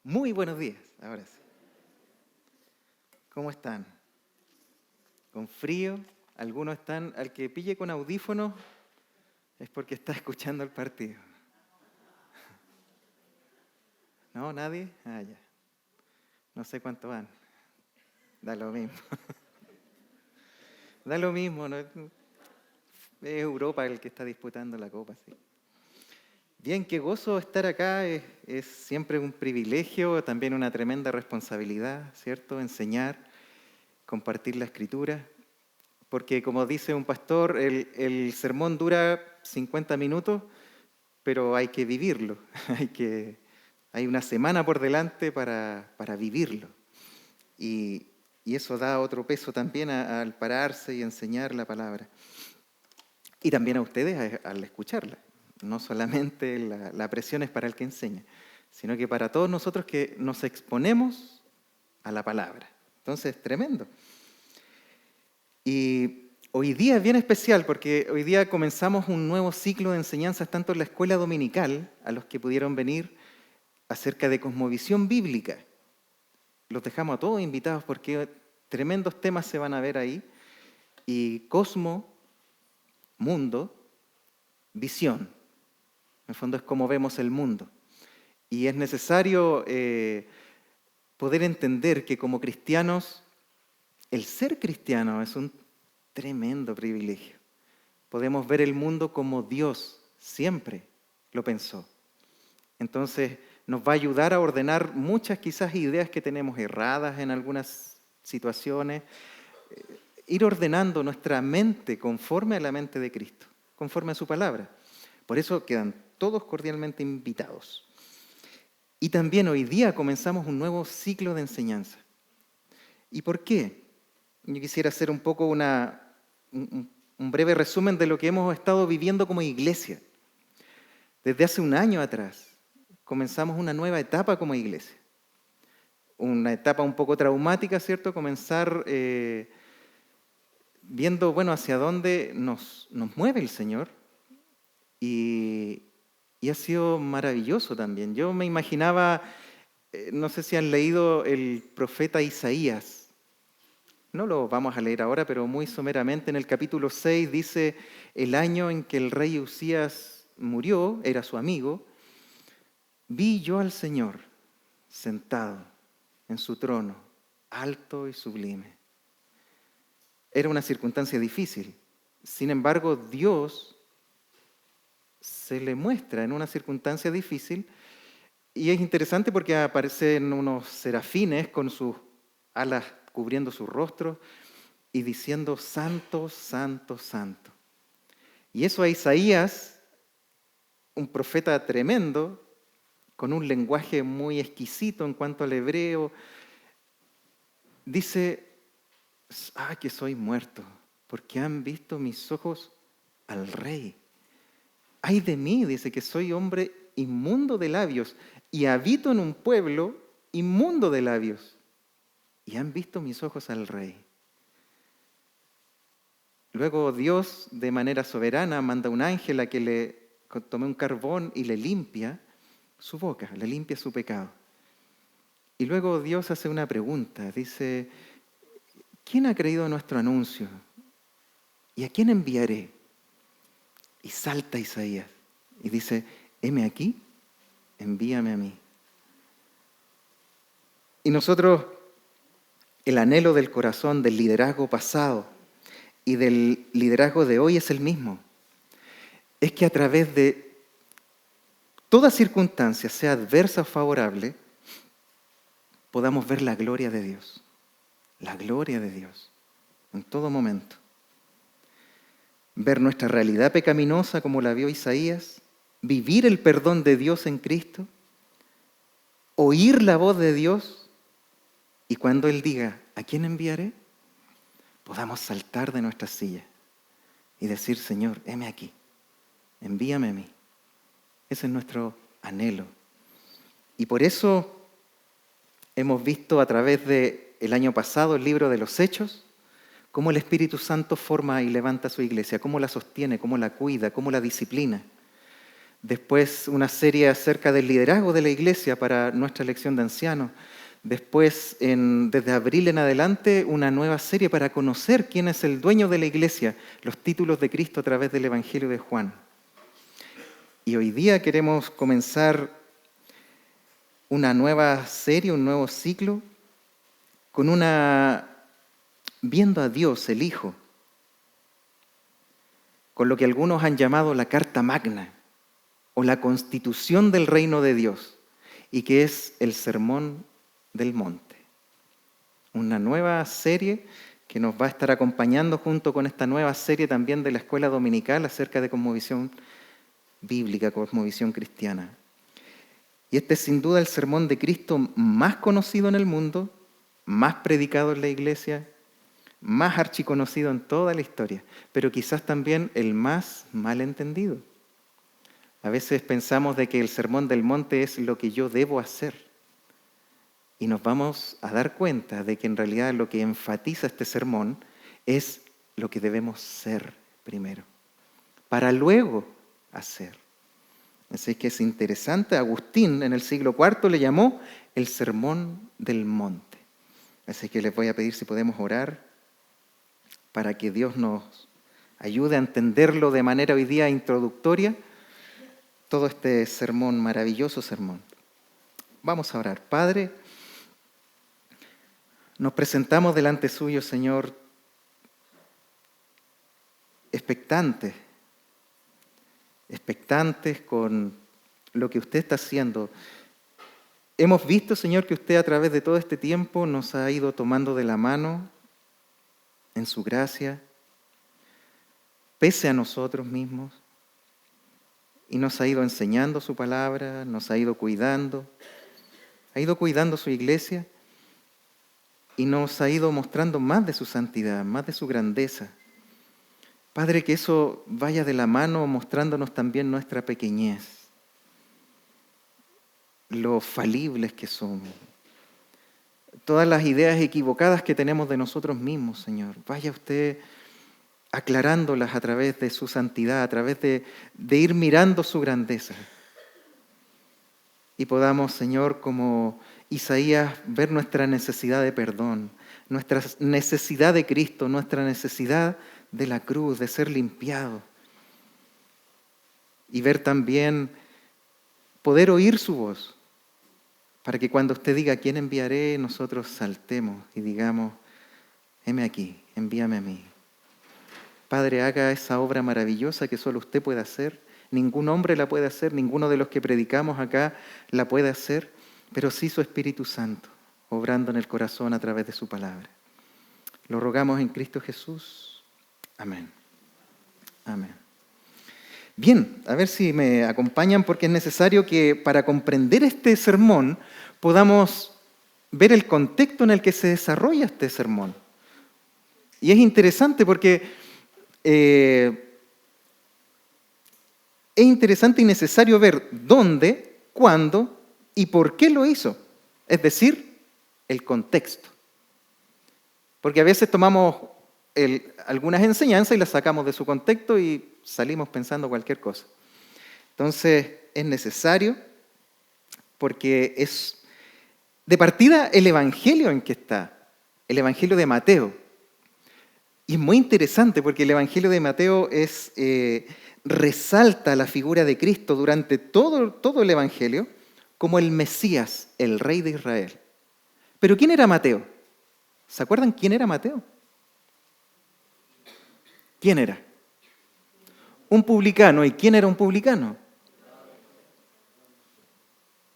Muy buenos días, ahora sí. ¿Cómo están? ¿Con frío? Algunos están, al que pille con audífonos es porque está escuchando el partido. ¿No? ¿Nadie? Ah, ya. No sé cuánto van. Da lo mismo. Da lo mismo, ¿no? Es Europa el que está disputando la Copa, sí. Bien, qué gozo estar acá. Es siempre un privilegio, también una tremenda responsabilidad, ¿cierto? Enseñar, compartir la Escritura. Porque como dice un pastor, el sermón dura 50 minutos, pero hay que vivirlo. Hay una semana por delante para vivirlo. Y, y eso da otro peso también al pararse y enseñar la palabra. Y también a ustedes al escucarla. No solamente la presión es para el que enseña, sino que para todos nosotros que nos exponemos a la palabra. Entonces, tremendo. Y hoy día es bien especial porque hoy día comenzamos un nuevo ciclo de enseñanzas tanto en la escuela dominical, a los que pudieron venir, acerca de cosmovisión bíblica. Los dejamos a todos invitados porque tremendos temas se van a ver ahí. Y cosmo, mundo, visión. En el fondo es como vemos el mundo. Y es necesario poder entender que como cristianos, el ser cristiano es un tremendo privilegio. Podemos ver el mundo como Dios siempre lo pensó. Entonces nos va a ayudar a ordenar muchas quizás ideas que tenemos erradas en algunas situaciones, ir ordenando nuestra mente conforme a la mente de Cristo, conforme a su palabra. Por eso quedan todos cordialmente invitados. Y también hoy día comenzamos un nuevo ciclo de enseñanza. ¿Y por qué? Yo quisiera hacer un poco un breve resumen de lo que hemos estado viviendo como iglesia. Desde hace un año atrás comenzamos una nueva etapa como iglesia. Una etapa un poco traumática, ¿cierto? Comenzar viendo, bueno, hacia dónde nos mueve el Señor. Y ha sido maravilloso también. Yo me imaginaba, no sé si han leído el profeta Isaías. No lo vamos a leer ahora, pero muy someramente en el capítulo 6 dice, el año en que el rey Usías murió, era su amigo, vi yo al Señor sentado en su trono, alto y sublime. Era una circunstancia difícil. Sin embargo, Dios se le muestra en una circunstancia difícil y es interesante porque aparecen unos serafines con sus alas cubriendo su rostro y diciendo, santo, santo, santo. Y eso a Isaías, un profeta tremendo, con un lenguaje muy exquisito en cuanto al hebreo, dice, que soy muerto, porque han visto mis ojos al Rey. Ay de mí, dice, que soy hombre inmundo de labios y habito en un pueblo inmundo de labios. Y han visto mis ojos al Rey. Luego Dios, de manera soberana, manda un ángel a que le tome un carbón y le limpia su boca, le limpia su pecado. Y luego Dios hace una pregunta, dice, ¿quién ha creído nuestro anuncio? ¿Y a quién enviaré? Y salta Isaías y dice, heme aquí, envíame a mí. Y nosotros, el anhelo del corazón, del liderazgo pasado y del liderazgo de hoy es el mismo. Es que a través de toda circunstancia, sea adversa o favorable, podamos ver la gloria de Dios. La gloria de Dios en todo momento. Ver nuestra realidad pecaminosa como la vio Isaías, vivir el perdón de Dios en Cristo, oír la voz de Dios y cuando Él diga, ¿a quién enviaré? Podamos saltar de nuestra silla y decir, Señor, heme aquí, envíame a mí. Ese es nuestro anhelo. Y por eso hemos visto a través del año pasado el libro de los Hechos, cómo el Espíritu Santo forma y levanta su iglesia, cómo la sostiene, cómo la cuida, cómo la disciplina. Después una serie acerca del liderazgo de la iglesia para nuestra elección de ancianos. Después, desde abril en adelante, una nueva serie para conocer quién es el dueño de la iglesia, los títulos de Cristo a través del Evangelio de Juan. Y hoy día queremos comenzar una nueva serie, un nuevo ciclo, viendo a Dios, el Hijo, con lo que algunos han llamado la Carta Magna o la Constitución del Reino de Dios, y que es el Sermón del Monte. Una nueva serie que nos va a estar acompañando junto con esta nueva serie también de la Escuela Dominical acerca de cosmovisión bíblica, cosmovisión cristiana. Y este es sin duda el sermón de Cristo más conocido en el mundo, más predicado en la iglesia, más archiconocido en toda la historia, pero quizás también el más mal entendido. A veces pensamos de que el sermón del monte es lo que yo debo hacer. Y nos vamos a dar cuenta de que en realidad lo que enfatiza este sermón es lo que debemos ser primero, para luego hacer. Así que es interesante, Agustín en el siglo IV le llamó el sermón del monte. Así que les voy a pedir si podemos orar para que Dios nos ayude a entenderlo de manera hoy día introductoria, todo este sermón, maravilloso sermón. Vamos a orar. Padre, nos presentamos delante suyo, Señor, expectantes con lo que usted está haciendo. Hemos visto, Señor, que usted a través de todo este tiempo nos ha ido tomando de la mano en su gracia, pese a nosotros mismos, y nos ha ido enseñando su palabra, nos ha ido cuidando su iglesia y nos ha ido mostrando más de su santidad, más de su grandeza. Padre, que eso vaya de la mano mostrándonos también nuestra pequeñez, lo falibles que somos, todas las ideas equivocadas que tenemos de nosotros mismos, Señor. Vaya usted aclarándolas a través de su santidad, a través de ir mirando su grandeza. Y podamos, Señor, como Isaías, ver nuestra necesidad de perdón, nuestra necesidad de Cristo, nuestra necesidad de la cruz, de ser limpiado. Y ver también, poder oír su voz, para que cuando usted diga, ¿quién enviaré?, nosotros saltemos y digamos, heme aquí, envíame a mí. Padre, haga esa obra maravillosa que solo usted puede hacer. Ningún hombre la puede hacer, ninguno de los que predicamos acá la puede hacer, pero sí su Espíritu Santo, obrando en el corazón a través de su palabra. Lo rogamos en Cristo Jesús. Amén. Amén. Bien, a ver si me acompañan, porque es necesario que para comprender este sermón podamos ver el contexto en el que se desarrolla este sermón. Y es interesante porque es interesante y necesario ver dónde, cuándo y por qué lo hizo. Es decir, el contexto. Porque a veces tomamos algunas enseñanzas y las sacamos de su contexto y salimos pensando cualquier cosa. Entonces, es necesario porque es de partida el evangelio en que está, el evangelio de Mateo. Y es muy interesante porque el evangelio de Mateo resalta la figura de Cristo durante todo el evangelio como el Mesías, el Rey de Israel. Pero ¿quién era Mateo? ¿Se acuerdan quién era Mateo? ¿Quién era? Un publicano. ¿Y quién era un publicano?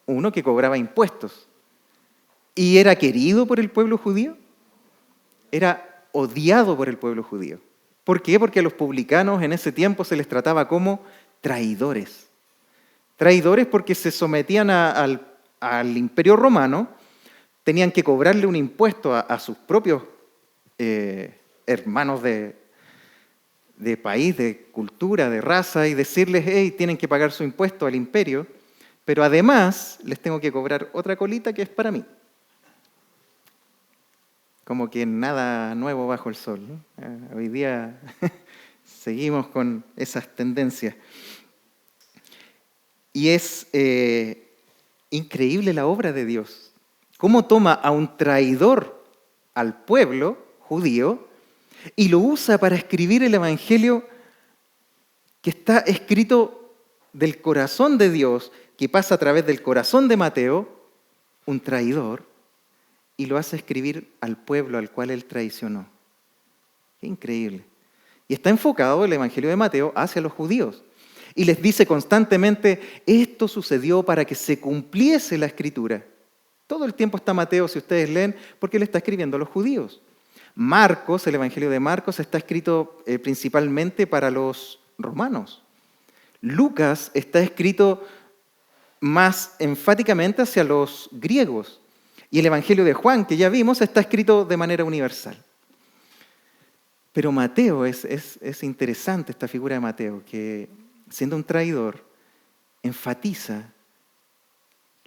Uno que cobraba impuestos. ¿Y era querido por el pueblo judío? Era odiado por el pueblo judío. ¿Por qué? Porque a los publicanos en ese tiempo se les trataba como traidores. Traidores porque se sometían al imperio romano, tenían que cobrarle un impuesto a sus propios hermanos de país, de cultura, de raza, y decirles, hey, tienen que pagar su impuesto al imperio, pero además les tengo que cobrar otra colita que es para mí. Como que nada nuevo bajo el sol, ¿no? Hoy día seguimos con esas tendencias. Y es increíble la obra de Dios. Cómo toma a un traidor al pueblo judío y lo usa para escribir el Evangelio que está escrito del corazón de Dios, que pasa a través del corazón de Mateo, un traidor, y lo hace escribir al pueblo al cual él traicionó. Qué increíble. Y está enfocado el Evangelio de Mateo hacia los judíos. Y les dice constantemente, esto sucedió para que se cumpliese la Escritura. Todo el tiempo está Mateo, si ustedes leen, porque él está escribiendo a los judíos. Marcos, el Evangelio de Marcos, está escrito principalmente para los romanos. Lucas está escrito más enfáticamente hacia los griegos. Y el Evangelio de Juan, que ya vimos, está escrito de manera universal. Pero Mateo, es interesante esta figura de Mateo, que siendo un traidor, enfatiza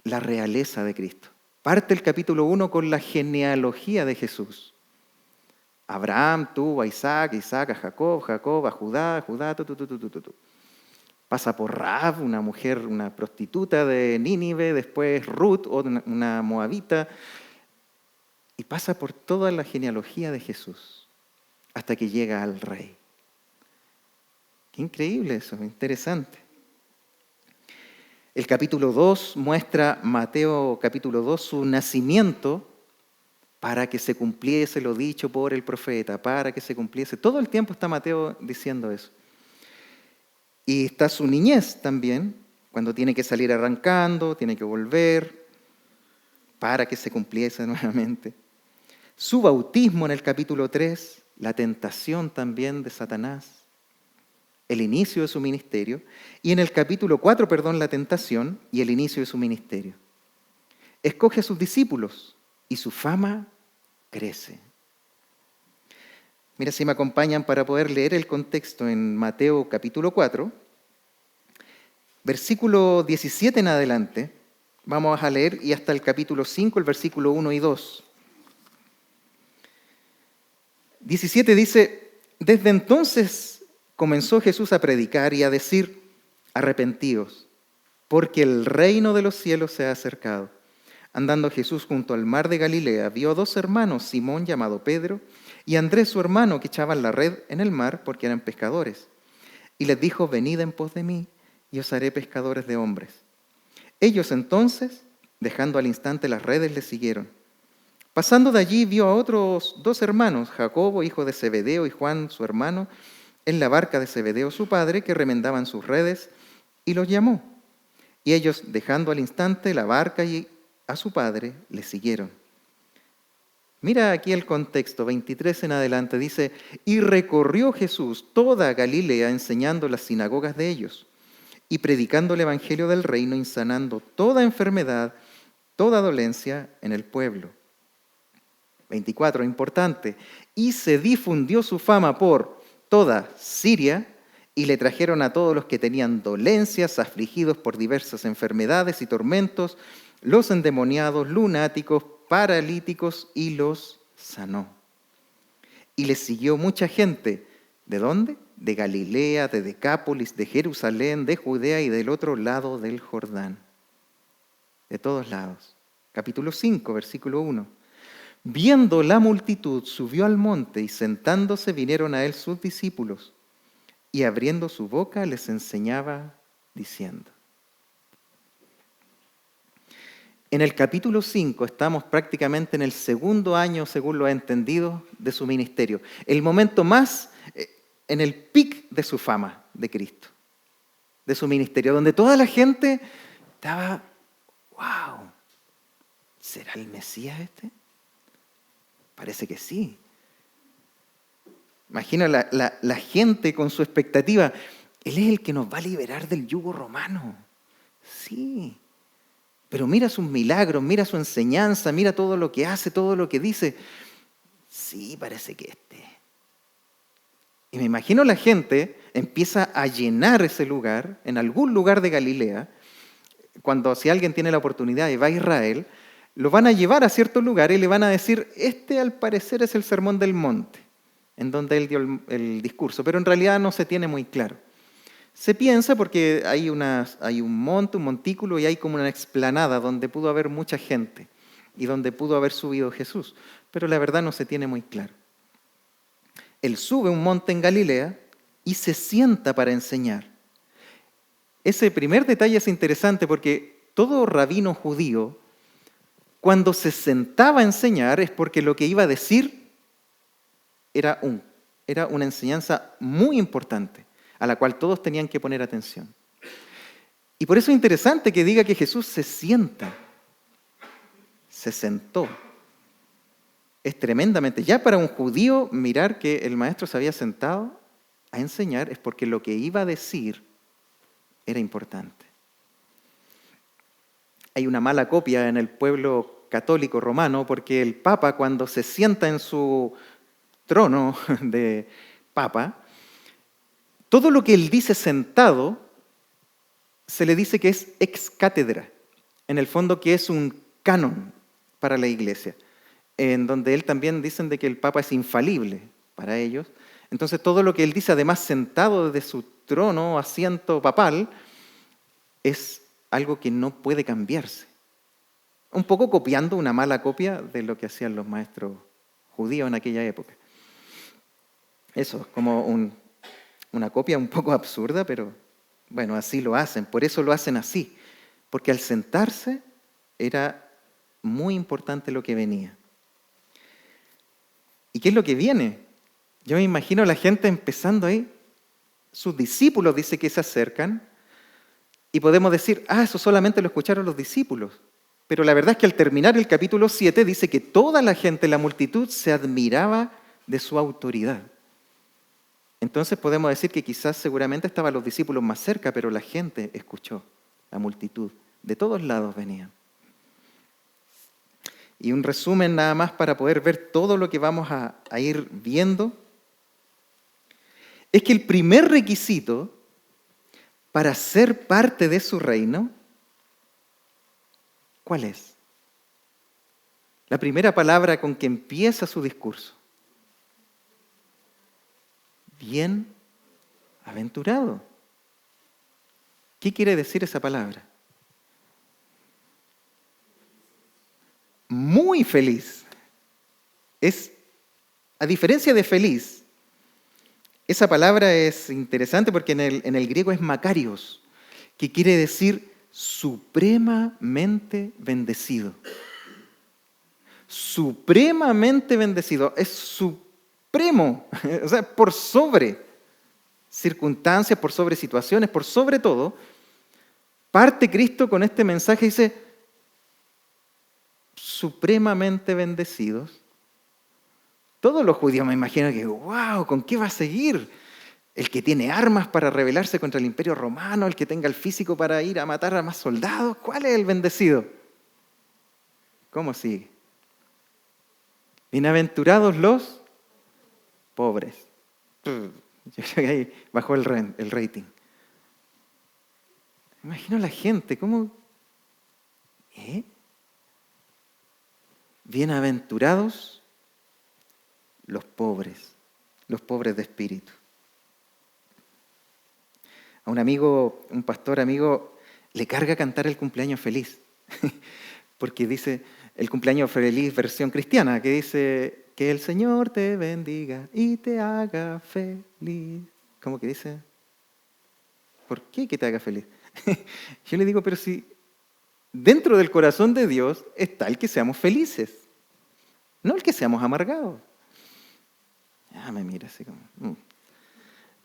la realeza de Cristo. Parte el capítulo 1 con la genealogía de Jesús. Abraham tuvo a Isaac, Isaac a Jacob, Jacob a Judá, Judá, Pasa por Rahab, una mujer, una prostituta de Nínive, después Ruth, una moabita, y pasa por toda la genealogía de Jesús, hasta que llega al rey. Qué increíble eso, interesante. El capítulo 2 muestra, Mateo capítulo 2, su nacimiento para que se cumpliese lo dicho por el profeta, para que se cumpliese. Todo el tiempo está Mateo diciendo eso. Y está su niñez también, cuando tiene que salir arrancando, tiene que volver, para que se cumpliese nuevamente. Su bautismo en el capítulo 3, la tentación también de Satanás, el inicio de su ministerio, y en el capítulo 4, la tentación y el inicio de su ministerio. Escoge a sus discípulos y su fama crece. Mira, si me acompañan para poder leer el contexto en Mateo capítulo 4, versículo 17 en adelante, vamos a leer y hasta el capítulo 5, el versículo 1 y 2. 17 dice, desde entonces comenzó Jesús a predicar y a decir, arrepentíos, porque el reino de los cielos se ha acercado. Andando Jesús junto al mar de Galilea, vio a dos hermanos, Simón llamado Pedro, y Andrés su hermano, que echaban la red en el mar porque eran pescadores. Y les dijo, venid en pos de mí, y os haré pescadores de hombres. Ellos entonces, dejando al instante las redes, le siguieron. Pasando de allí, vio a otros dos hermanos, Jacobo, hijo de Zebedeo, y Juan, su hermano, en la barca de Zebedeo, su padre, que remendaban sus redes, y los llamó. Y ellos, dejando al instante la barca y a su padre, le siguieron. Mira aquí el contexto, 23 en adelante, dice, y recorrió Jesús toda Galilea enseñando las sinagogas de ellos y predicando el evangelio del reino y sanando toda enfermedad, toda dolencia en el pueblo. 24, importante, y se difundió su fama por toda Siria y le trajeron a todos los que tenían dolencias, afligidos por diversas enfermedades y tormentos, los endemoniados, lunáticos, paralíticos, y los sanó. Y le siguió mucha gente. ¿De dónde? De Galilea, de Decápolis, de Jerusalén, de Judea y del otro lado del Jordán. De todos lados. Capítulo 5, versículo 1. Viendo la multitud, subió al monte y sentándose vinieron a él sus discípulos. Y abriendo su boca les enseñaba diciendo. En el capítulo 5 estamos prácticamente en el segundo año, según lo he entendido, de su ministerio. El momento más, en el pic de su fama de Cristo, de su ministerio, donde toda la gente estaba, wow, ¿será el Mesías este? Parece que sí. Imagina la gente con su expectativa. Él es el que nos va a liberar del yugo romano. Sí. Pero mira sus milagros, mira su enseñanza, mira todo lo que hace, todo lo que dice. Sí, parece que este. Y me imagino la gente empieza a llenar ese lugar, en algún lugar de Galilea, cuando si alguien tiene la oportunidad y va a Israel, lo van a llevar a cierto lugar y le van a decir, este al parecer es el Sermón del Monte, en donde él dio el discurso, pero en realidad no se tiene muy claro. Se piensa porque hay un monte, un montículo y hay como una explanada donde pudo haber mucha gente y donde pudo haber subido Jesús, pero la verdad no se tiene muy claro. Él sube un monte en Galilea y se sienta para enseñar. Ese primer detalle es interesante porque todo rabino judío, cuando se sentaba a enseñar, es porque lo que iba a decir era una enseñanza muy importante, a la cual todos tenían que poner atención. Y por eso es interesante que diga que Jesús se sienta, se sentó. Es tremendamente, ya para un judío mirar que el maestro se había sentado a enseñar es porque lo que iba a decir era importante. Hay una mala copia en el pueblo católico romano porque el Papa, cuando se sienta en su trono de Papa, todo lo que él dice sentado se le dice que es ex cátedra, en el fondo que es un canon para la iglesia, en donde él también dicen de que el Papa es infalible para ellos. Entonces todo lo que él dice, además sentado desde su trono, asiento papal, es algo que no puede cambiarse. Un poco copiando una mala copia de lo que hacían los maestros judíos en aquella época. Eso es como una copia un poco absurda, pero bueno, así lo hacen. Por eso lo hacen así, porque al sentarse era muy importante lo que venía. ¿Y qué es lo que viene? Yo me imagino a la gente empezando ahí. Sus discípulos dice que se acercan y podemos decir, eso solamente lo escucharon los discípulos. Pero la verdad es que al terminar el capítulo 7 dice que toda la gente, la multitud, se admiraba de su autoridad. Entonces podemos decir que quizás seguramente estaban los discípulos más cerca, pero la gente escuchó, la multitud. De todos lados venían. Y un resumen nada más para poder ver todo lo que vamos a ir viendo, es que el primer requisito para ser parte de su reino, ¿cuál es? La primera palabra con que empieza su discurso. Bienaventurado. ¿Qué quiere decir esa palabra? Muy feliz. A diferencia de feliz, esa palabra es interesante porque en el griego es makarios, que quiere decir supremamente bendecido. Supremamente bendecido. Es supremo, o sea, por sobre circunstancias, por sobre situaciones, por sobre todo. Parte Cristo con este mensaje y dice, supremamente bendecidos. Todos los judíos me imagino que, wow, ¿con qué va a seguir? El que tiene armas para rebelarse contra el imperio romano, el que tenga el físico para ir a matar a más soldados. ¿Cuál es el bendecido? ¿Cómo sigue? Bienaventurados los pobres. Yo creo que ahí bajó el rating. Me imagino a la gente, ¿cómo? Bienaventurados los pobres de espíritu. A un amigo, un pastor amigo, le carga cantar el cumpleaños feliz, porque dice el cumpleaños feliz versión cristiana, que dice que el Señor te bendiga y te haga feliz. ¿Cómo que dice? ¿Por qué que te haga feliz? Yo le digo, pero si dentro del corazón de Dios está el que seamos felices, no el que seamos amargados. Me mira así como...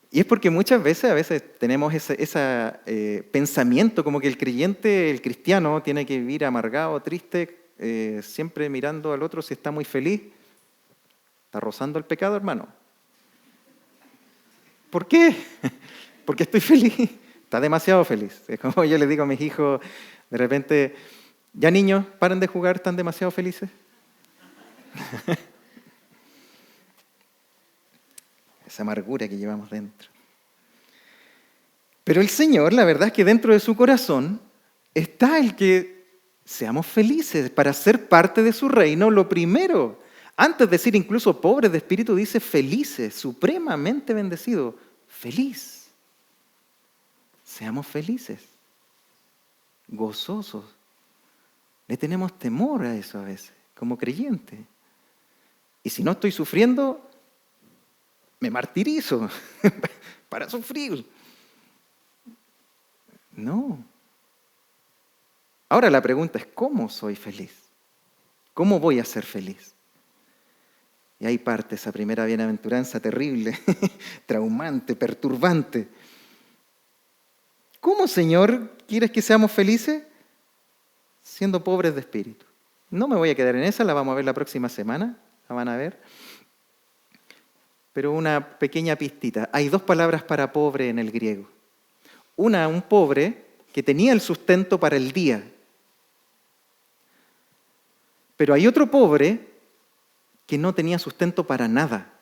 Y es porque muchas veces, a veces tenemos ese pensamiento como que el creyente, el cristiano, tiene que vivir amargado, triste, siempre mirando al otro si está muy feliz. Está rozando el pecado, hermano. ¿Por qué? Porque estoy feliz. Está demasiado feliz. Es como yo le digo a mis hijos, de repente, ya niños, paren de jugar, están demasiado felices. Esa amargura que llevamos dentro. Pero el Señor, la verdad es que dentro de su corazón está el que seamos felices. Para ser parte de su reino, lo primero, antes de decir incluso pobres de espíritu, dice felices, supremamente bendecido, feliz. Seamos felices, gozosos. Le tenemos temor a eso a veces, como creyentes. Y si no estoy sufriendo, me martirizo para sufrir. No. Ahora la pregunta es, ¿cómo soy feliz? ¿Cómo voy a ser feliz? Y ahí parte esa primera bienaventuranza terrible, traumante, perturbante. ¿Cómo, Señor, quieres que seamos felices? Siendo pobres de espíritu. No me voy a quedar en esa, la vamos a ver la próxima semana, la van a ver. Pero una pequeña pistita. Hay 2 palabras para pobre en el griego. Una, un pobre que tenía el sustento para el día. Pero hay otro pobre que no tenía sustento para nada.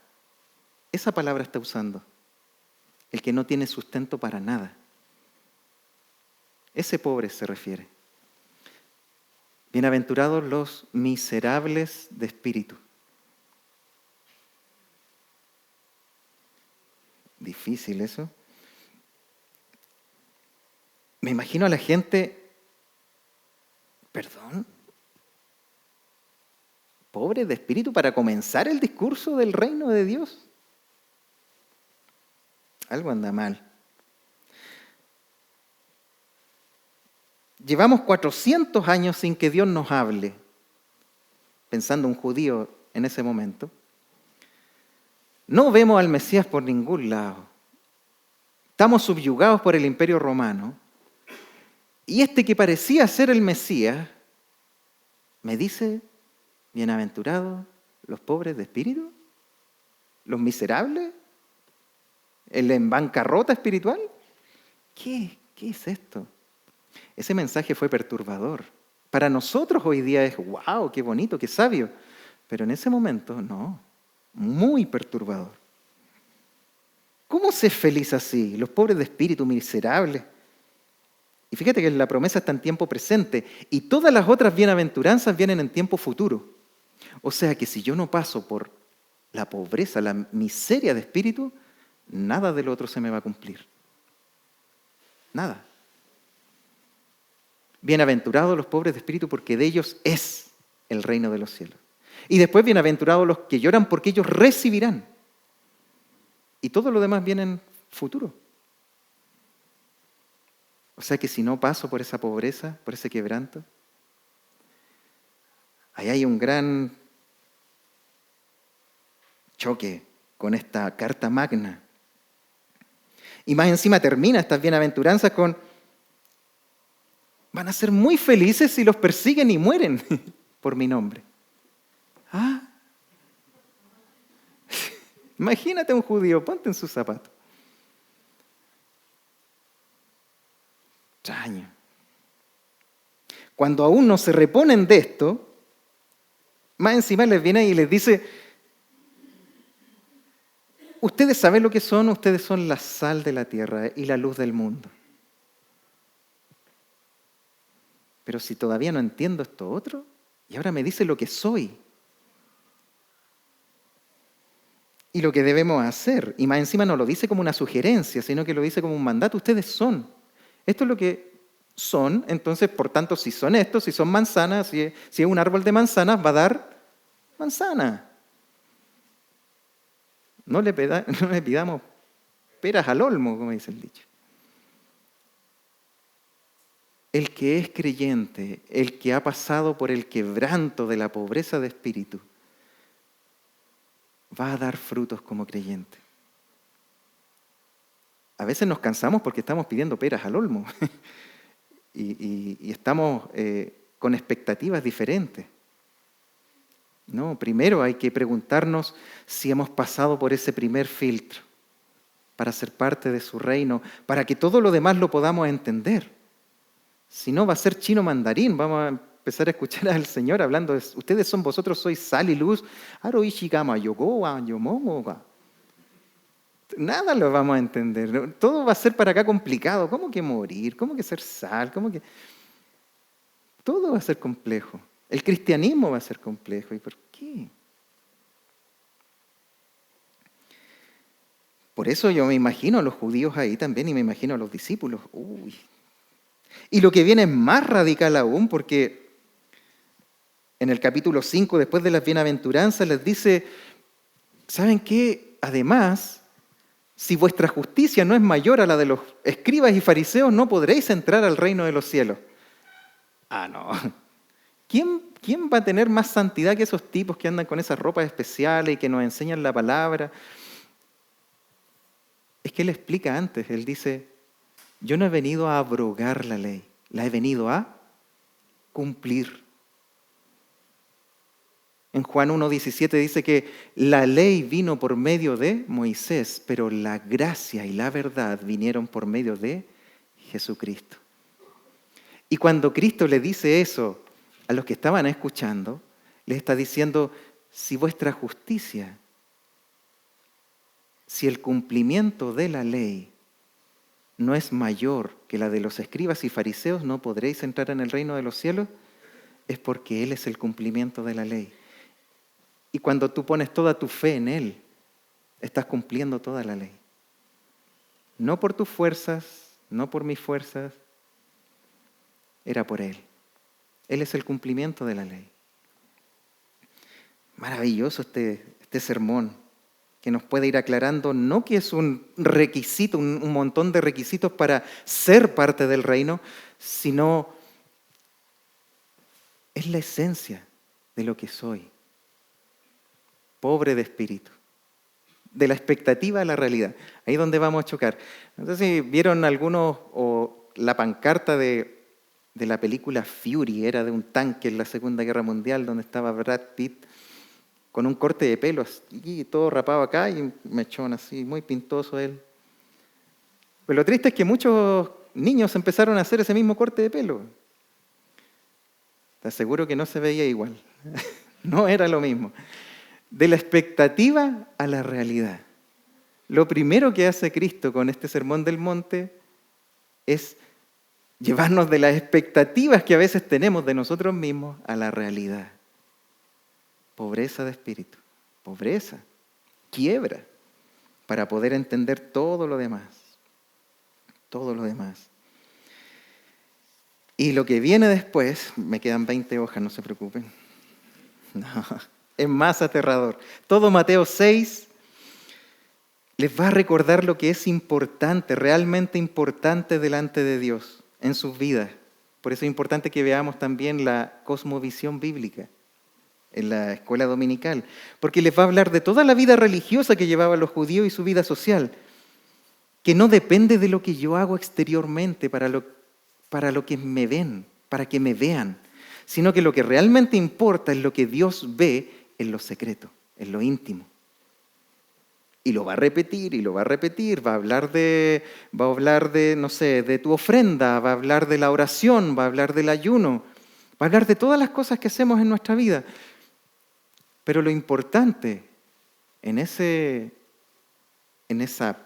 Esa palabra está usando. El que no tiene sustento para nada. Ese pobre se refiere. Bienaventurados los miserables de espíritu. Difícil eso. Me imagino a la gente, perdón, pobre de espíritu para comenzar el discurso del reino de Dios. Algo anda mal. Llevamos 400 años sin que Dios nos hable, pensando un judío en ese momento. No vemos al Mesías por ningún lado. Estamos subyugados por el Imperio Romano. Y este que parecía ser el Mesías, me dice, bienaventurados los pobres de espíritu, los miserables, el en bancarrota espiritual. ¿Qué es esto? Ese mensaje fue perturbador. Para nosotros hoy día es, wow, qué bonito, qué sabio. Pero en ese momento, no, muy perturbador. ¿Cómo ser feliz así? Los pobres de espíritu, miserables. Y fíjate que la promesa está en tiempo presente y todas las otras bienaventuranzas vienen en tiempo futuro. O sea que si yo no paso por la pobreza, la miseria de espíritu, nada de lo otro se me va a cumplir. Nada. Bienaventurados los pobres de espíritu porque de ellos es el reino de los cielos. Y después bienaventurados los que lloran porque ellos recibirán. Y todo lo demás viene en futuro. O sea que si no paso por esa pobreza, por ese quebranto, ahí hay un gran choque con esta carta magna. Y más encima termina estas bienaventuranzas con, van a ser muy felices si los persiguen y mueren por mi nombre. Ah, imagínate a un judío, ponte en sus zapatos. Extraño. Cuando aún no se reponen de esto, más encima les viene y les dice, ustedes saben lo que son, ustedes son la sal de la tierra y la luz del mundo. Pero si todavía no entiendo esto otro, y ahora me dice lo que soy. Y lo que debemos hacer. Y más encima no lo dice como una sugerencia, sino que lo dice como un mandato. Ustedes son. Esto es lo que son. Entonces, por tanto, si son estos, si son manzanas, si es un árbol de manzanas, va a dar manzana. No le pidamos peras al olmo, como dice el dicho. El que es creyente, el que ha pasado por el quebranto de la pobreza de espíritu, va a dar frutos como creyente. A veces nos cansamos porque estamos pidiendo peras al olmo y estamos con expectativas diferentes. No, primero hay que preguntarnos si hemos pasado por ese primer filtro para ser parte de su reino, para que todo lo demás lo podamos entender. Si no, va a ser chino mandarín, vamos a empezar a escuchar al Señor hablando de, ustedes son vosotros, sois sal y luz, nada lo vamos a entender, todo va a ser para acá complicado, ¿cómo que morir? ¿Cómo que ser sal? ¿Cómo que...? Todo va a ser complejo, el cristianismo va a ser complejo, ¿y por qué? Por eso yo me imagino a los judíos ahí también y me imagino a los discípulos. Uy. Y lo que viene es más radical aún, porque en el capítulo 5, después de las bienaventuranzas, les dice, ¿saben qué? Además, si vuestra justicia no es mayor a la de los escribas y fariseos, no podréis entrar al reino de los cielos. Ah, no. ¿Quién va a tener más santidad que esos tipos que andan con esas ropas especiales y que nos enseñan la palabra? Es que él explica antes, él dice, yo no he venido a abrogar la ley, la he venido a cumplir. En Juan 1:17 dice que la ley vino por medio de Moisés, pero la gracia y la verdad vinieron por medio de Jesucristo. Y cuando Cristo le dice eso a los que estaban escuchando, les está diciendo, si vuestra justicia, si el cumplimiento de la ley no es mayor que la de los escribas y fariseos, no podréis entrar en el reino de los cielos, es porque Él es el cumplimiento de la ley. Y cuando tú pones toda tu fe en Él, estás cumpliendo toda la ley. No por tus fuerzas, no por mis fuerzas, era por Él. Él es el cumplimiento de la ley. Maravilloso este sermón, que nos puede ir aclarando, no que es un requisito, un montón de requisitos para ser parte del reino, sino es la esencia de lo que soy. Pobre de espíritu. De la expectativa a la realidad. Ahí es donde vamos a chocar. No sé si vieron algunos o la pancarta de la película Fury, era de un tanque en la Segunda Guerra Mundial, donde estaba Brad Pitt con un corte de pelo, y todo rapado acá y un mechón así, muy pintoso él. Pero lo triste es que muchos niños empezaron a hacer ese mismo corte de pelo. Te aseguro que no se veía igual. No era lo mismo. De la expectativa a la realidad. Lo primero que hace Cristo con este Sermón del Monte es llevarnos de las expectativas que a veces tenemos de nosotros mismos a la realidad. Pobreza de espíritu, pobreza, quiebra, para poder entender todo lo demás. Todo lo demás. Y lo que viene después, me quedan 20 hojas, no se preocupen. No, es más aterrador. Todo Mateo 6 les va a recordar lo que es importante, realmente importante delante de Dios en sus vidas. Por eso es importante que veamos también la cosmovisión bíblica en la escuela dominical, porque les va a hablar de toda la vida religiosa que llevaban los judíos y su vida social, que no depende de lo que yo hago exteriormente para lo que me ven, para que me vean, sino que lo que realmente importa es lo que Dios ve en lo secreto, en lo íntimo. Y lo va a repetir, y lo va a repetir, va a hablar de, no sé, de tu ofrenda, va a hablar de la oración, va a hablar del ayuno, va a hablar de todas las cosas que hacemos en nuestra vida. Pero lo importante en esa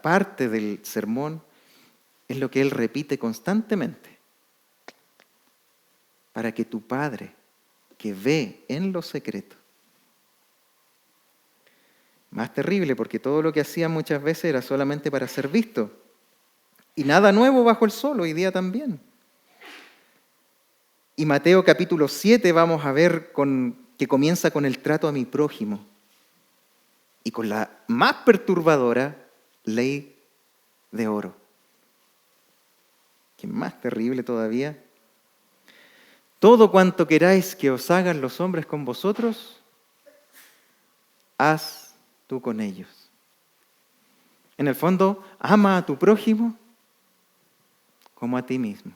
parte del sermón es lo que Él repite constantemente. Para que tu Padre, que ve en lo secreto, más terrible, porque todo lo que hacía muchas veces era solamente para ser visto. Y nada nuevo bajo el sol, hoy día también. Y Mateo capítulo 7 vamos a ver que comienza con el trato a mi prójimo. Y con la más perturbadora ley de oro. Que más terrible todavía. Todo cuanto queráis que os hagan los hombres con vosotros, haz tú con ellos. En el fondo, ama a tu prójimo como a ti mismo.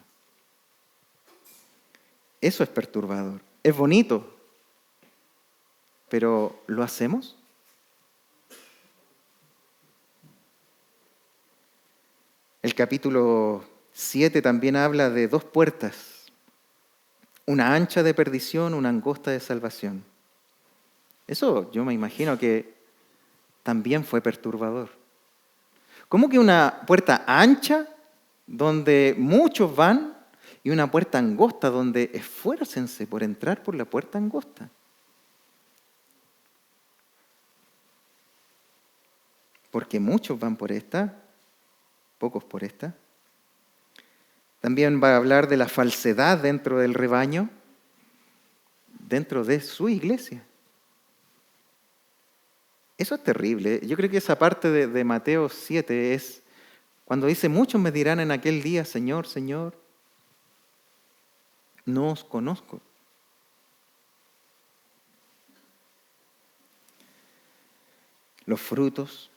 Eso es perturbador. Es bonito, pero ¿lo hacemos? El capítulo 7 también habla de dos puertas. Una ancha de perdición, una angosta de salvación. Eso yo me imagino que también fue perturbador. ¿Cómo que una puerta ancha donde muchos van y una puerta angosta donde esfuércense por entrar por la puerta angosta? porque muchos van por esta, pocos por esta. También va a hablar de la falsedad dentro del rebaño, dentro de su iglesia. Eso es terrible. Yo creo que esa parte de Mateo 7 es cuando dice, muchos me dirán en aquel día, Señor, Señor, no os conozco. Los frutos.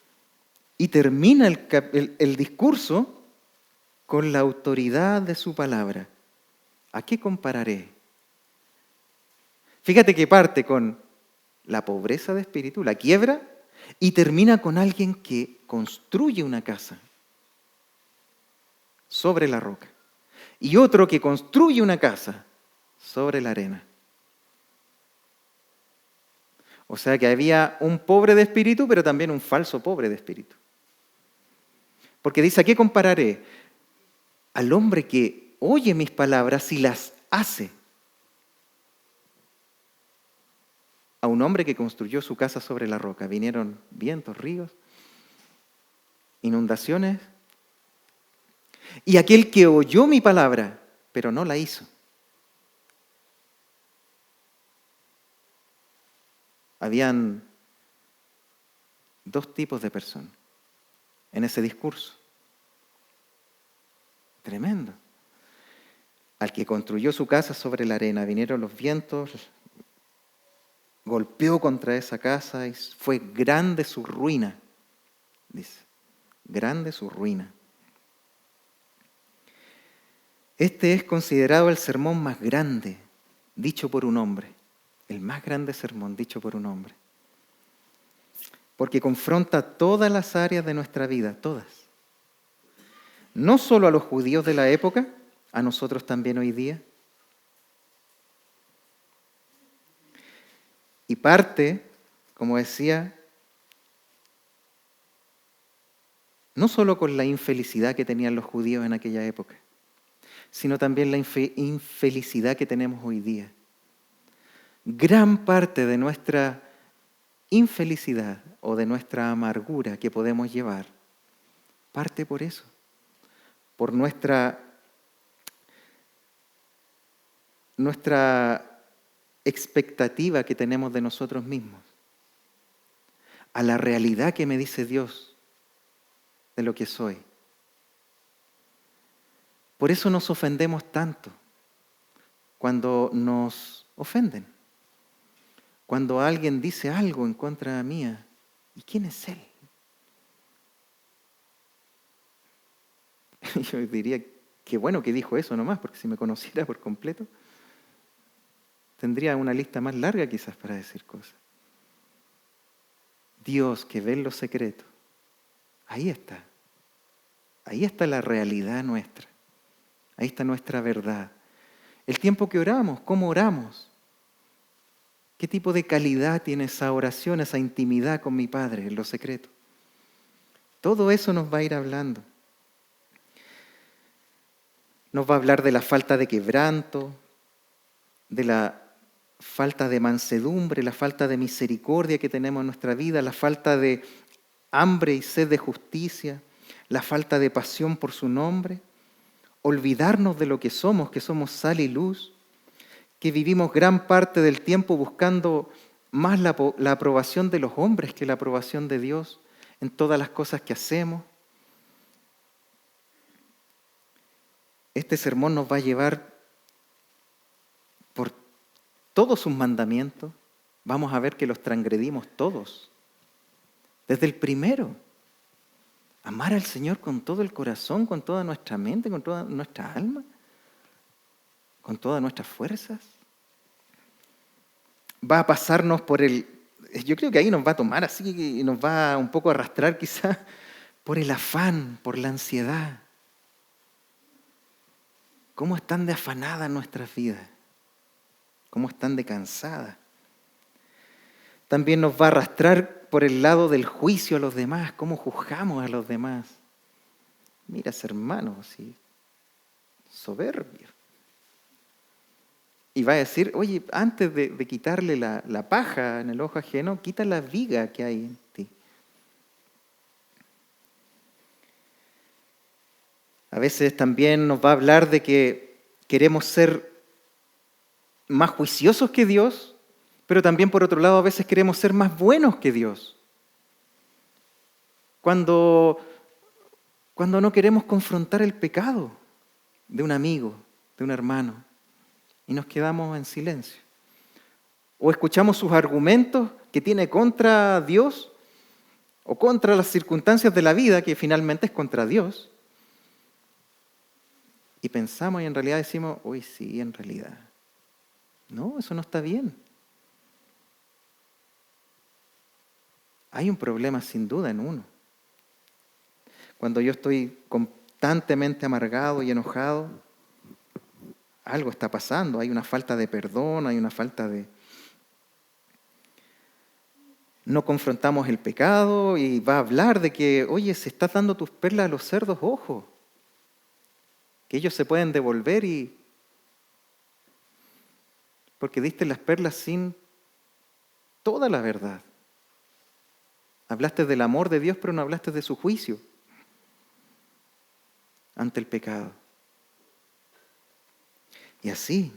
Y termina el discurso con la autoridad de su palabra. ¿A qué compararé? Fíjate que parte con la pobreza de espíritu, la quiebra, y termina con alguien que construye una casa sobre la roca. Y otro que construye una casa sobre la arena. O sea que había un pobre de espíritu, pero también un falso pobre de espíritu. Porque dice, ¿a qué compararé? Al hombre que oye mis palabras y las hace. A un hombre que construyó su casa sobre la roca. Vinieron vientos, ríos, inundaciones. Y aquel que oyó mi palabra, pero no la hizo. Habían dos tipos de personas en ese discurso. Tremendo. Al que construyó su casa sobre la arena, vinieron los vientos, golpeó contra esa casa y fue grande su ruina, dice. Grande su ruina. Este es considerado el sermón más grande dicho por un hombre. El más grande sermón dicho por un hombre. Porque confronta todas las áreas de nuestra vida, todas. No solo a los judíos de la época, a nosotros también hoy día. Y parte, como decía, no solo con la infelicidad que tenían los judíos en aquella época, sino también la infelicidad que tenemos hoy día. Gran parte de nuestra infelicidad o de nuestra amargura que podemos llevar parte por eso, por nuestra expectativa que tenemos de nosotros mismos, a la realidad que me dice Dios de lo que soy. Por eso nos ofendemos tanto cuando nos ofenden. Cuando alguien dice algo en contra mía, ¿y quién es él? Yo diría, qué bueno que dijo eso nomás, porque si me conociera por completo, tendría una lista más larga quizás para decir cosas. Dios que ve en lo secreto, ahí está. Ahí está la realidad nuestra. Ahí está nuestra verdad. El tiempo que oramos, cómo oramos. ¿Qué tipo de calidad tiene esa oración, esa intimidad con mi Padre en lo secreto? Todo eso nos va a ir hablando. Nos va a hablar de la falta de quebranto, de la falta de mansedumbre, la falta de misericordia que tenemos en nuestra vida, la falta de hambre y sed de justicia, la falta de pasión por su nombre, olvidarnos de lo que somos sal y luz, que vivimos gran parte del tiempo buscando más la aprobación de los hombres que la aprobación de Dios en todas las cosas que hacemos. Este sermón nos va a llevar por todos sus mandamientos. Vamos a ver que los transgredimos todos, desde el primero. Amar al Señor con todo el corazón, con toda nuestra mente, con toda nuestra alma, con todas nuestras fuerzas. Va a pasarnos por yo creo que ahí nos va a tomar así y nos va un poco a arrastrar quizás por el afán, por la ansiedad. ¿Cómo están de afanadas nuestras vidas? ¿Cómo están de cansadas? También nos va a arrastrar por el lado del juicio a los demás, cómo juzgamos a los demás. Mira, hermano, sí, soberbio. Y va a decir, oye, antes de quitarle la paja en el ojo ajeno, quita la viga que hay en ti. A veces también nos va a hablar de que queremos ser más juiciosos que Dios, pero también por otro lado a veces queremos ser más buenos que Dios. Cuando no queremos confrontar el pecado de un amigo, de un hermano, y nos quedamos en silencio. O escuchamos sus argumentos que tiene contra Dios o contra las circunstancias de la vida, que finalmente es contra Dios. Y pensamos y en realidad decimos, uy, sí, en realidad. No, eso no está bien. Hay un problema sin duda en uno. Cuando yo estoy constantemente amargado y enojado, algo está pasando, hay una falta de perdón, hay una falta de... No confrontamos el pecado y va a hablar de que, oye, si estás dando tus perlas a los cerdos, ojo, que ellos se pueden devolver y... porque diste las perlas sin toda la verdad. Hablaste del amor de Dios, pero no hablaste de su juicio ante el pecado. Y así,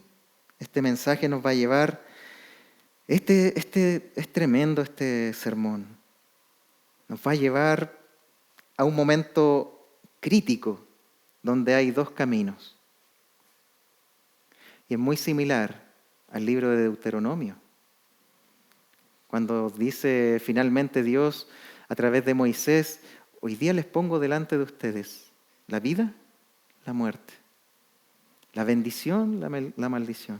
este mensaje nos va a llevar, es tremendo este sermón, nos va a llevar a un momento crítico donde hay dos caminos. Y es muy similar al libro de Deuteronomio, cuando dice finalmente Dios a través de Moisés, hoy día les pongo delante de ustedes la vida, la muerte, la bendición, la maldición.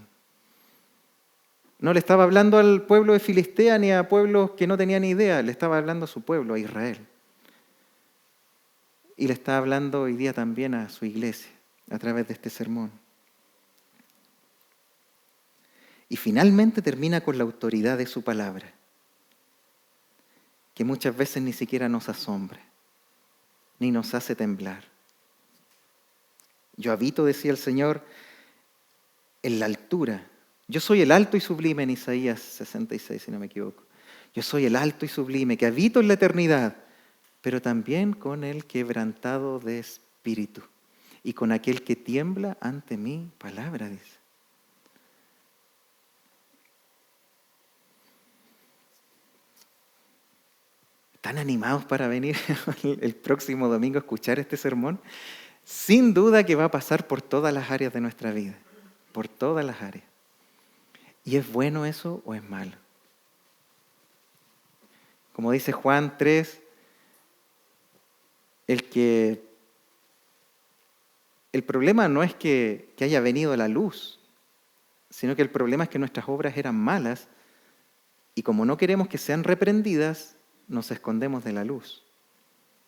No le estaba hablando al pueblo de Filistea ni a pueblos que no tenían ni idea, le estaba hablando a su pueblo, a Israel. Y le está hablando hoy día también a su iglesia, a través de este sermón. Y finalmente termina con la autoridad de su palabra, que muchas veces ni siquiera nos asombra, ni nos hace temblar. Yo habito, decía el Señor, en la altura. Yo soy el alto y sublime en Isaías 66, si no me equivoco. Yo soy el alto y sublime, que habito en la eternidad, pero también con el quebrantado de espíritu y con aquel que tiembla ante mi palabra, dice. ¿Están animados para venir el próximo domingo a escuchar este sermón? Sin duda que va a pasar por todas las áreas de nuestra vida, por todas las áreas. ¿Y es bueno eso o es malo? Como dice Juan 3, el problema no es que haya venido la luz, sino que el problema es que nuestras obras eran malas y como no queremos que sean reprendidas, nos escondemos de la luz.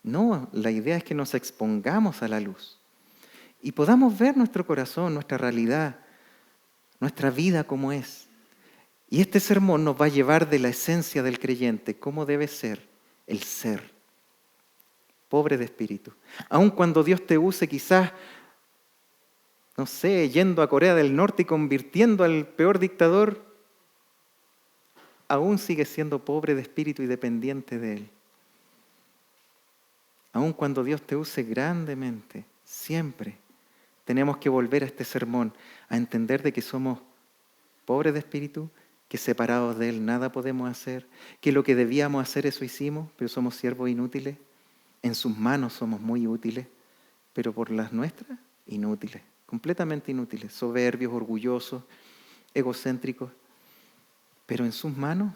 No, la idea es que nos expongamos a la luz y podamos ver nuestro corazón, nuestra realidad, nuestra vida como es. Y este sermón nos va a llevar de la esencia del creyente, cómo debe ser el ser, pobre de espíritu. Aun cuando Dios te use quizás, no sé, yendo a Corea del Norte y convirtiendo al peor dictador, aún sigues siendo pobre de espíritu y dependiente de Él. Aun cuando Dios te use grandemente, siempre tenemos que volver a este sermón, a entender de que somos pobres de espíritu, que separados de Él nada podemos hacer, que lo que debíamos hacer eso hicimos, pero somos siervos inútiles. En sus manos somos muy útiles, pero por las nuestras, inútiles, completamente inútiles, soberbios, orgullosos, egocéntricos. Pero en sus manos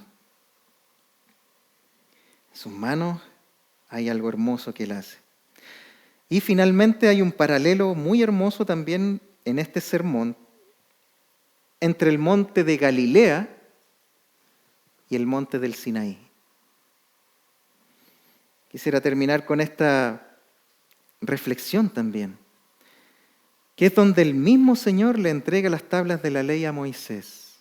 hay algo hermoso que Él hace. Y finalmente hay un paralelo muy hermoso también en este sermón entre el monte de Galilea y el monte del Sinaí. Quisiera terminar con esta reflexión también, que es donde el mismo Señor le entrega las tablas de la ley a Moisés.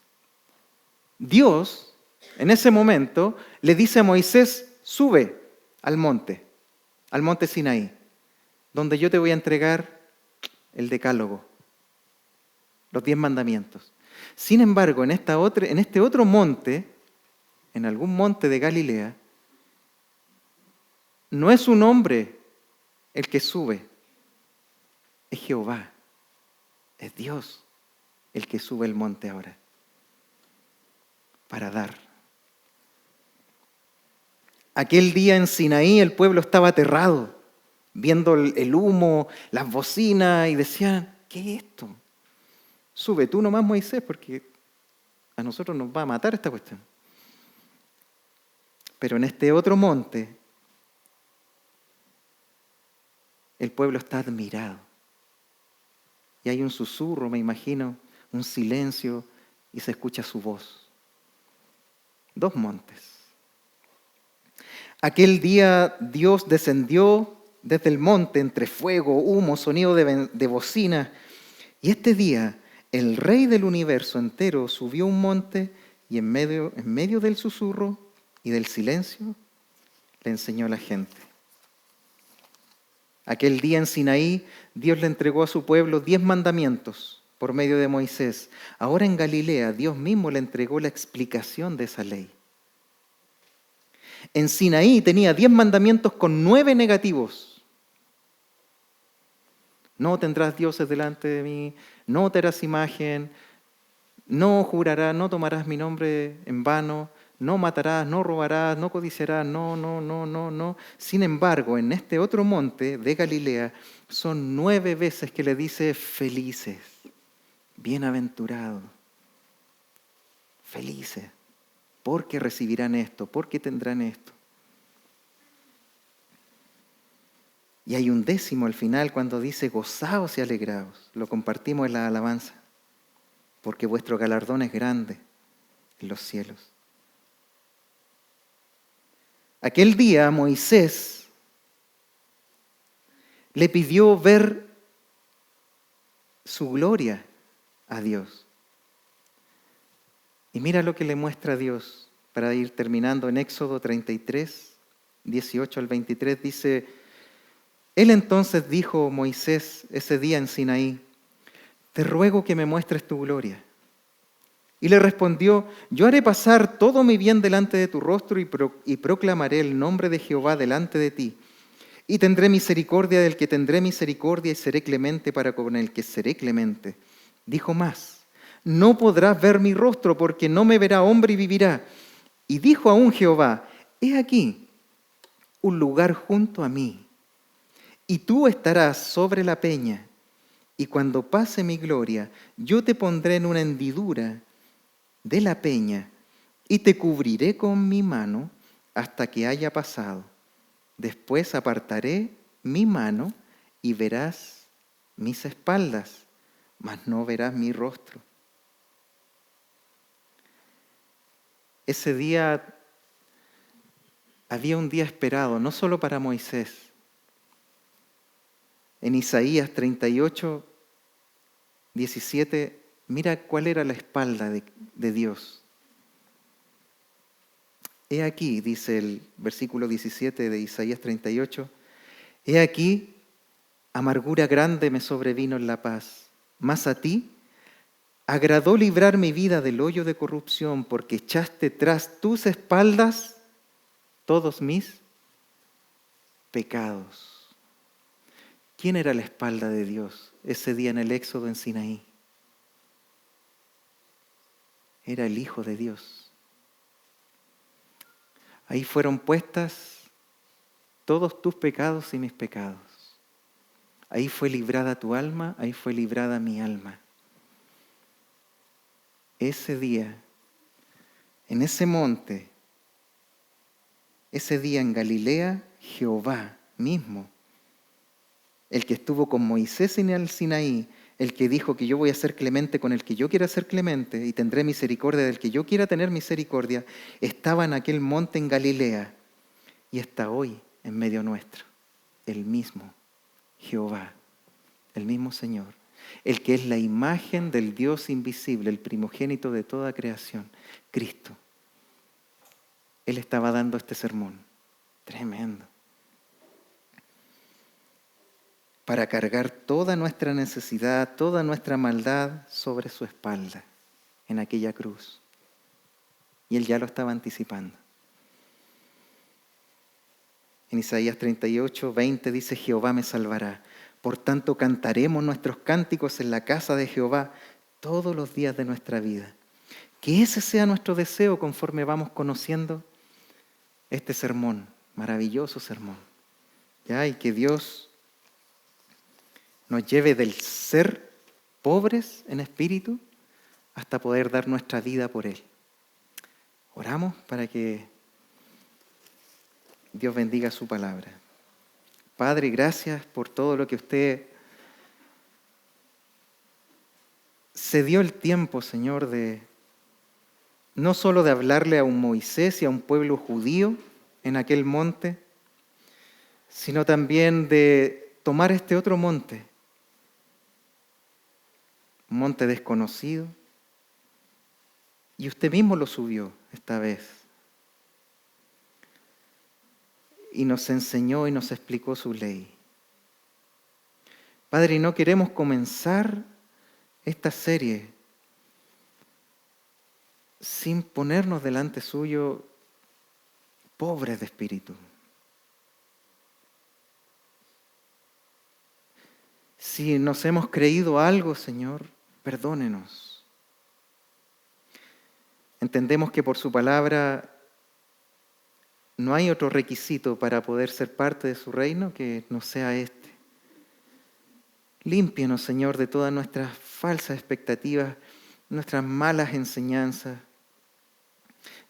Dios, en ese momento, le dice a Moisés, sube al monte Sinaí, donde yo te voy a entregar el decálogo, los 10 mandamientos. Sin embargo, en este otro monte, en algún monte de Galilea, no es un hombre el que sube, Es Jehová, es Dios el que sube el monte ahora para dar. Aquel día en Sinaí el pueblo estaba aterrado, viendo el humo, las bocinas, y decían, ¿qué es esto? Sube tú nomás, Moisés, porque a nosotros nos va a matar esta cuestión. Pero en este otro monte, el pueblo está admirado. Y hay un susurro, me imagino, un silencio, y se escucha su voz. 2 montes. Aquel día Dios descendió desde el monte entre fuego, humo, sonido de bocina. Y este día el Rey del universo entero subió un monte y en medio del susurro y del silencio le enseñó a la gente. Aquel día en Sinaí Dios le entregó a su pueblo 10 mandamientos por medio de Moisés. Ahora en Galilea Dios mismo le entregó la explicación de esa ley. En Sinaí tenía 10 mandamientos con 9 negativos. No tendrás dioses delante de mí, no te harás imagen, no jurarás, no tomarás mi nombre en vano, no matarás, no robarás, no codiciarás, no. Sin embargo, en este otro monte de Galilea son 9 veces que le dice felices, bienaventurados, felices, porque recibirán esto, porque tendrán esto. Y hay un 10º al final cuando dice gozaos y alegraos. Lo compartimos en la alabanza. Porque vuestro galardón es grande en los cielos. Aquel día Moisés le pidió ver su gloria a Dios. Y mira lo que le muestra Dios para ir terminando en Éxodo 33, 18 al 23. Dice, él entonces dijo Moisés ese día en Sinaí, te ruego que me muestres tu gloria. Y le respondió, yo haré pasar todo mi bien delante de tu rostro y proclamaré el nombre de Jehová delante de ti. Y tendré misericordia del que tendré misericordia y seré clemente para con el que seré clemente. Dijo más, no podrás ver mi rostro porque no me verá hombre y vivirá. Y dijo aún Jehová, he aquí un lugar junto a mí, y tú estarás sobre la peña. Y cuando pase mi gloria, yo te pondré en una hendidura de la peña y te cubriré con mi mano hasta que haya pasado. Después apartaré mi mano y verás mis espaldas, mas no verás mi rostro. Ese día había un día esperado, no solo para Moisés. En Isaías 38, 17, mira cuál era la espalda de Dios. He aquí, dice el versículo 17 de Isaías 38, he aquí, amargura grande me sobrevino en la paz, mas a ti agradó librar mi vida del hoyo de corrupción, porque echaste tras tus espaldas todos mis pecados. ¿Quién era la espalda de Dios ese día en el Éxodo en Sinaí? Era el Hijo de Dios. Ahí fueron puestas todos tus pecados y mis pecados. Ahí fue librada tu alma, ahí fue librada mi alma. Ese día, en ese monte, ese día en Galilea, Jehová mismo, el que estuvo con Moisés en el Sinaí, el que dijo que yo voy a ser clemente con el que yo quiera ser clemente y tendré misericordia del que yo quiera tener misericordia, estaba en aquel monte en Galilea y está hoy en medio nuestro, el mismo Jehová, el mismo Señor, el que es la imagen del Dios invisible, el primogénito de toda creación, Cristo. Él estaba dando este sermón, tremendo, para cargar toda nuestra necesidad, toda nuestra maldad sobre su espalda en aquella cruz. Y Él ya lo estaba anticipando. En Isaías 38, 20 dice, Jehová me salvará, Por tanto, cantaremos nuestros cánticos en la casa de Jehová todos los días de nuestra vida. Que ese sea nuestro deseo conforme vamos conociendo este sermón, maravilloso sermón. ¿Ya? Y que Dios nos lleve del ser pobres en espíritu hasta poder dar nuestra vida por Él. Oramos para que Dios bendiga su palabra. Padre, gracias por todo lo que usted se dio el tiempo, Señor, de no solo de hablarle a un Moisés y a un pueblo judío en aquel monte, sino también de tomar este otro monte, un monte desconocido, y usted mismo lo subió esta vez. Y nos enseñó y nos explicó su ley. Padre, y no queremos comenzar esta serie sin ponernos delante suyo pobres de espíritu. Si nos hemos creído algo, Señor, perdónenos. Entendemos que por su palabra no hay otro requisito para poder ser parte de su reino que no sea este. Límpienos, Señor, de todas nuestras falsas expectativas, nuestras malas enseñanzas,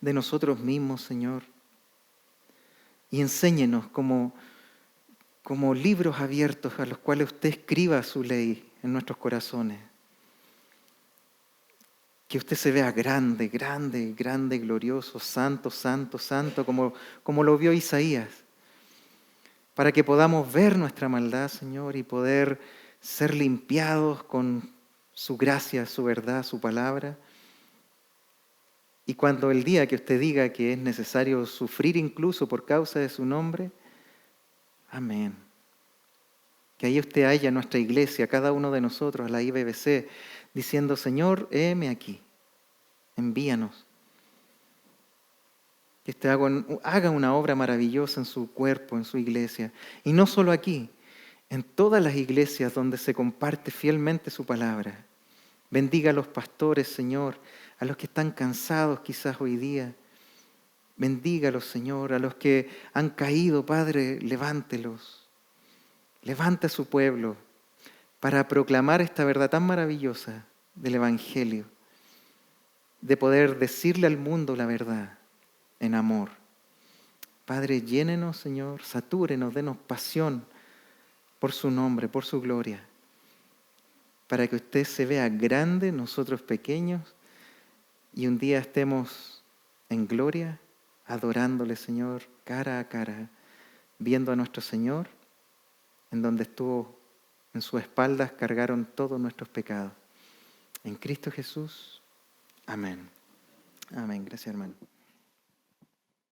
de nosotros mismos, Señor. Y enséñenos como libros abiertos a los cuales usted escriba su ley en nuestros corazones. Que usted se vea grande, grande, grande, glorioso, santo, santo, santo, como lo vio Isaías. Para que podamos ver nuestra maldad, Señor, y poder ser limpiados con su gracia, su verdad, su palabra. Y cuando el día que usted diga que es necesario sufrir incluso por causa de su nombre, amén. Que ahí usted haya nuestra iglesia, cada uno de nosotros, la IBBC, diciendo, Señor, heme aquí, envíanos. Que usted haga una obra maravillosa en su cuerpo, en su iglesia. Y no solo aquí, en todas las iglesias donde se comparte fielmente su palabra. Bendiga a los pastores, Señor, a los que están cansados quizás hoy día. Bendígalos, Señor, a los que han caído, Padre, levántelos. Levanta a su pueblo para proclamar esta verdad tan maravillosa del Evangelio, de poder decirle al mundo la verdad en amor. Padre, llénenos, Señor, satúrenos, denos pasión por su nombre, por su gloria, para que usted se vea grande, nosotros pequeños, y un día estemos en gloria, adorándole, Señor, cara a cara, viendo a nuestro Señor, en donde estuvo, en sus espaldas cargaron todos nuestros pecados. En Cristo Jesús, amén. Amén. Gracias, hermano.